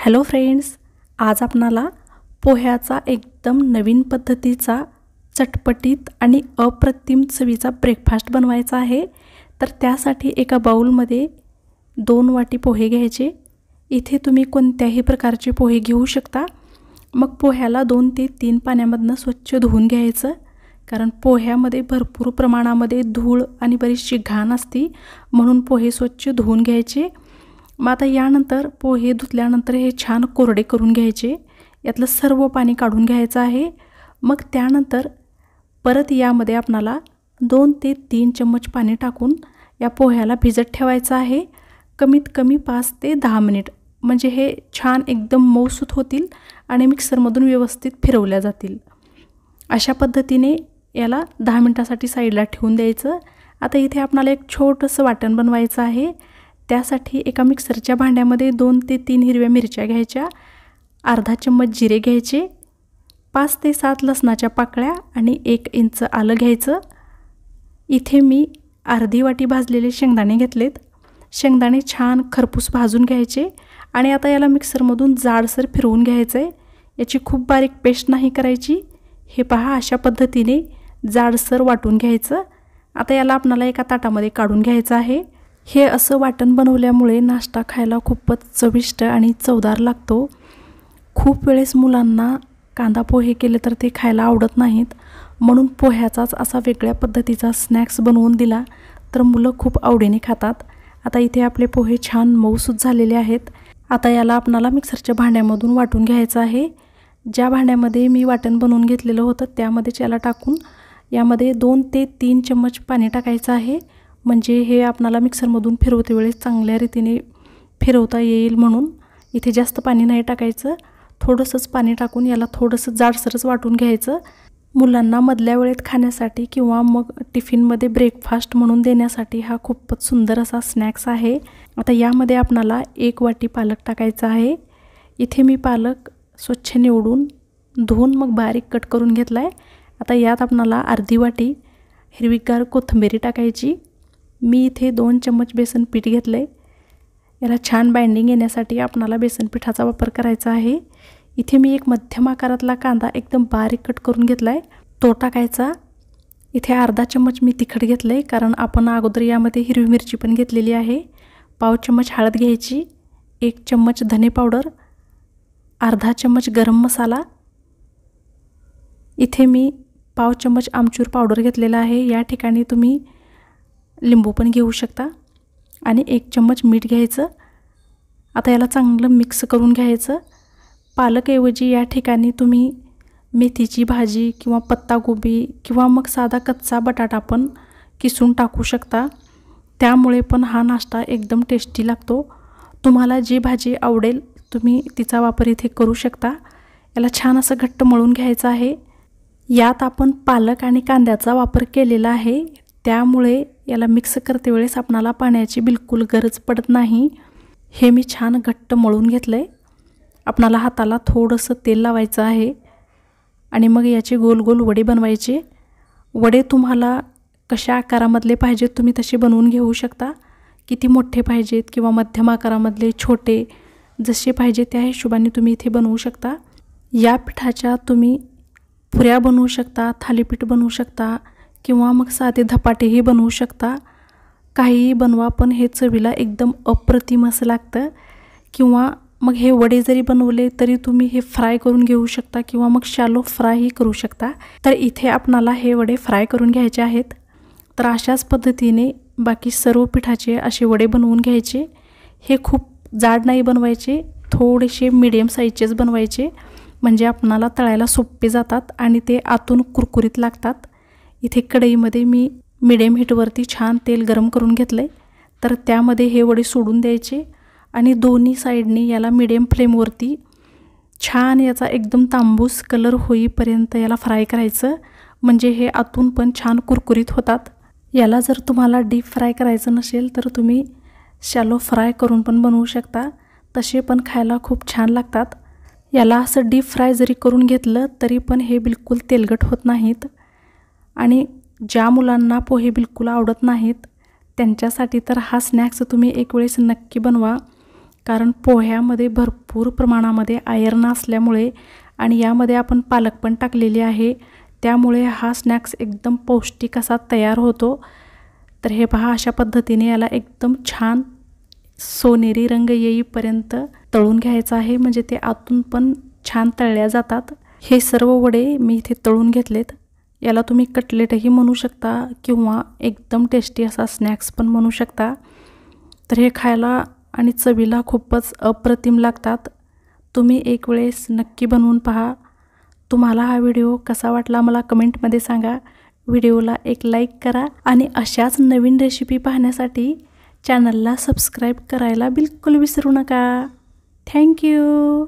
Hello friends, आज आपणाला पोह्याचा एकदम नवीन पद्धतीचा चटपटीत आणि अप्रतिम चवीचा ब्रेकफास्ट बनवायचा आहे। तर त्यासाठी एका बाउलमध्ये 2 वाटी पोहे घ्यायचे। इथे तुम्ही कोणत्याही प्रकारचे पोहे घेऊ शकता। मग पोह्याला 2 ते 3 पाण्यामधनं स्वच्छ धुवून घ्यायचं, कारण पोह्यामध्ये भरपूर प्रमाणामध्ये धूळ आणि बरीचशी घाण असते, म्हणून पोहे स्वच्छ धुवून घ्यायचे। मग आता यानंतर पोहे धुतल्यानंतर हे छान कोरडे करून घ्यायचे, यातलं सर्व पाणी काढून घ्यायचं आहे। मग त्यानंतर परत यामध्ये आपणाला 2 ते 3 चम्मच पाणी टाकून या पोह्याला भिजत ठेवायचं आहे, कमीत कमी 5 ते 10 मिनिट। म्हणजे हे छान एकदम मऊसूत होतील आणि मिक्सरमधून व्यवस्थित फिरवल्या जातील। अशा पद्धतीने याला 10 मिनिटासाठी साईडला ठेवून द्यायचं। आता इथे आपल्याला एक छोटंसं वाटण बनवायचं आहे। त्यासाठी एका मिक्सरच्या भांड्यामध्ये 2 ते 3 हिरव्या मिरच्या घ्यायच्या, अर्धा चम्मच जिरे घ्यायचे, 5 ते 7 लसणाच्या पाकळ्या आणि 1 इंच आलं घ्यायचं। इथे मी अर्धी वाटी भाजलेले शेंगदाणे घेतलेत। शेंगदाणे छान खरपूस भाजून घ्यायचे आणि आता याला मिक्सरमधून जाडसर फिरवून घ्यायचं आहे। याची खूप बारीक पेस्ट नाही करायची। हे पहा, अशा पद्धतीने जाडसर वाटून घ्यायचं। आता याला आपल्याला एका ताटामध्ये काढून घ्यायचं आहे। हे असं वाटण बनवल्यामुळे नाश्ता खायला खूपच चविष्ट आणि चवदार लागतो। खूप वेळेस मुलांना कांदा पोहे केले तर ते खायला आवडत नाहीत, म्हणून पोह्याचाच असा वेगळ्या पद्धतीचा स्नॅक्स बनवून दिला तर मुलं खूप आवडीने खातात। आता इथे आपले पोहे छान मऊसूत झालेले आहेत। आता याला आपणाला मिक्सरच्या भांड्यामधून वाटून घ्यायचं आहे। ज्या भांड्यामध्ये मी वाटण बनवून घेतलेलं होतं त्यामध्येच याला टाकून यामध्ये 2 ते 3 चम्मच पाणी टाकायचं आहे, म्हणजे हे आपणाला मिक्सरमधून फिरवते वेळेस चांगल्या रीतीने फिरवता येईल म्हणून। इथे जास्त पाणी नाही टाकायचं, थोडंसंच पाणी टाकून याला थोडंसं जाडसरच वाटून घ्यायचं। मुलांना मधल्या वेळेत खाण्यासाठी किंवा मग टिफिनमध्ये ब्रेकफास्ट म्हणून देण्यासाठी हा खूपच सुंदर असा स्नॅक्स आहे। आता यामध्ये आपणाला 1 वाटी पालक टाकायचा आहे। इथे मी पालक स्वच्छ निवडून धुवून मग बारीक कट करून घेतला आहे। आता यात आपणाला अर्धी वाटी हिरवीगार कोथिंबीर टाकायची। मी इथे 2 चम्मच बेसन पीठ घेतलं आहे। याला छान बाइंडिंग येण्यासाठी आपणाला बेसन पिठाचा वापर करायचा आहे। इथे मी एक मध्यम आकारातला कांदा एकदम बारीक कट करून घेतला आहे, तो टाकायचा। इथे अर्धा चम्मच मी तिखट घेतलं आहे, कारण आपण अगोदर यामध्ये हिरवी मिरची पण घेतलेली आहे। पाव चम्मच हळद घ्यायची, 1 चम्मच धने पावडर, अर्धा चम्मच गरम मसाला। इथे मी पाव चम्मच आमचूर पावडर घेतलेला आहे, या ठिकाणी तुम्ही लिंबू पण घेऊ शकता, आणि 1 चम्मच मीठ घ्यायचं। आता याला चांगलं मिक्स करून घ्यायचं। पालकऐवजी या ठिकाणी तुम्ही मेथीची भाजी किंवा पत्तागोबी किंवा मग साधा कच्चा बटाटा पण किसून टाकू शकता, त्यामुळे पण हा नाश्ता एकदम टेस्टी लागतो। तुम्हाला जी भाजी आवडेल तुम्ही तिचा वापर इथे करू शकता। याला छान असं घट्ट मळून घ्यायचं आहे। यात आपण पालक आणि कांद्याचा वापर केलेला आहे, त्यामुळे याला मिक्स करते वेळेस आपणाला पाण्याची बिलकुल गरज पडत नाही। हे मी छान घट्ट मळून घेतलं आहे। आपणाला हाताला थोडंसं तेल लावायचं आहे आणि मग याचे गोल गोल वडे बनवायचे। वडे तुम्हाला कशा आकारामधले पाहिजेत तुम्ही तसे बनवून घेऊ शकता, किती मोठे पाहिजेत किंवा मध्यम आकारामधले, छोटे, जसे पाहिजे त्या हिशोबाने तुम्ही इथे बनवू शकता। या पिठाच्या तुम्ही पुऱ्या बनवू शकता, थालीपीठ बनवू शकता किंवा मग साधे धपाटेही बनवू शकता। काहीही बनवा, पण हे चवीला एकदम अप्रतिम असं लागतं। किंवा मग हे वडे जरी बनवले तरी तुम्ही हे फ्राय करून घेऊ शकता किंवा मग शॅलो फ्रायही करू शकता। तर इथे आपणाला हे वडे फ्राय करून घ्यायचे आहेत। तर अशाच पद्धतीने बाकी सर्व पिठाचे असे वडे बनवून घ्यायचे। हे खूप जाड नाही बनवायचे, थोडेसे मीडियम साईजचेच बनवायचे, म्हणजे आपणाला तळायला सोपे जातात आणि ते आतून कुरकुरीत लागतात। इथे कढईमध्ये मी मीडियम हीटवरती छान तेल गरम करून घेतलं आहे, तर त्यामध्ये हे वडे सोडून द्यायचे आणि दोन्ही साईडनी याला मीडियम फ्लेमवरती छान याचा एकदम तांबूस कलर होईपर्यंत याला फ्राय करायचं, म्हणजे हे आतून पण छान कुरकुरीत होतात। याला जर तुम्हाला डीप फ्राय करायचं नसेल तर तुम्ही शॅलो फ्राय करून पण बनवू शकता, तसे पण खायला खूप छान लागतात। याला असं डीप फ्राय जरी करून घेतलं तरी पण हे बिलकुल तेलकट होत नाहीत। आणि ज्या मुलांना पोहे बिलकुल आवडत नाहीत त्यांच्यासाठी तर हा स्नॅक्स तुम्ही एक वेळेस नक्की बनवा, कारण पोह्यामध्ये भरपूर प्रमाणामध्ये आयर्न असल्यामुळे आणि यामध्ये आपण पालक पण टाकलेली आहे, त्यामुळे हा स्नॅक्स एकदम पौष्टिक असा तयार होतो। तर हे पहा, अशा पद्धतीने याला एकदम छान सोनेरी रंग येईपर्यंत तळून घ्यायचा आहे, म्हणजे ते आतून पण छान तळल्या जातात। हे सर्व वडे मी इथे तळून घेतलेत। याला तुम्ही कटलेटही म्हणू शकता किंवा एकदम टेस्टी असा स्नॅक्स पण म्हणू शकता। तर हे खायला आणि चवीला खूपच अप्रतिम लागतात। तुम्ही एक वेळेस नक्की बनवून पहा। तुम्हाला हा व्हिडिओ कसा वाटला मला कमेंटमध्ये सांगा। व्हिडिओला एक लाईक करा आणि अशाच नवीन रेसिपी पाहण्यासाठी चॅनलला सबस्क्राईब करायला बिलकुल विसरू नका। Thank you.